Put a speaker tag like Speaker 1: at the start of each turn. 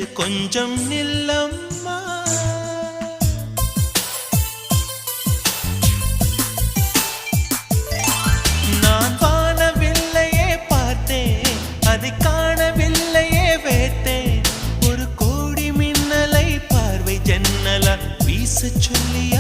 Speaker 1: செய்து கொஞ்சம் நில்லம்மா. நான் வானவில்லையே பார்த்தேன், அதை காணவில்லையே வேட்டேன். ஒரு கோடி மின்னலை பார்வை ஜன்னலால் வீச சொல்லியா